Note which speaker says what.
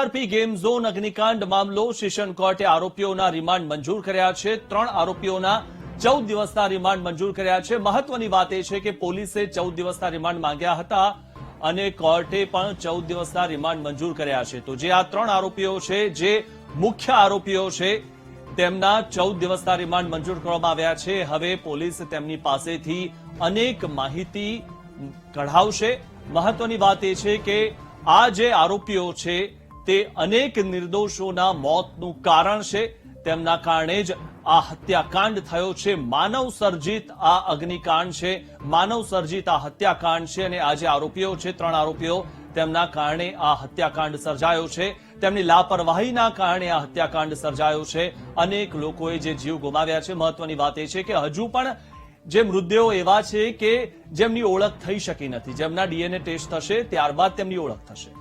Speaker 1: TRP game zone અગ્નિકાંડ મામલો session કોર્ટે આરોપીઓના remand મંજૂર કર્યા છે। 3 આરોપીઓના 14 દિવસના રિમાન્ડ મંજૂર કર્યા છે। મહત્વની વાત એ છે કે પોલીસે 14 દિવસના રિમાન્ડ માંગ્યા હતા અને કોર્ટે પણ 14 દિવસના રિમાન્ડ મંજૂર કર્યા છે। તો જે આ 3 આરોપીઓ છે, જે મુખ્ય આરોપીઓ છે, તેમના 14 દિવસના રિમાન્ડ મંજૂર કરવામાં આવ્યા છે। હવે પોલીસ તેમની પાસેથી અનેક માહિતી કઢાવશે। મહત્વની વાત એ છે કે આ જે આરોપીઓ છે તે અનેક નિર્દોષોના મોતનું કારણ છે। તેમના કારણે જ આ હત્યાકાંડ થયો છે। માનવ સર્જિત આ અગ્નિકાંડ છે, માનવ સર્જિત આ હત્યાકાંડ છે અને આ જે આરોપીઓ છે, 3 આરોપીઓ, તેમના કારણે આ હત્યાકાંડ સર્જાયો છે। તેમની લાપરવાહીના કારણે આ હત્યાકાંડ સર્જાયો છે। અનેક લોકોએ જે જીવ ગુમાવ્યા છે। મહત્વની વાત એ છે કે હજુ પણ જે મૃતદેહો એવા છે કે જેમની ઓળખ થઈ શકી નથી। જેમના ડીએનએ ટેસ્ટ થશે ત્યારબાદ તેમની ઓળખ થશે।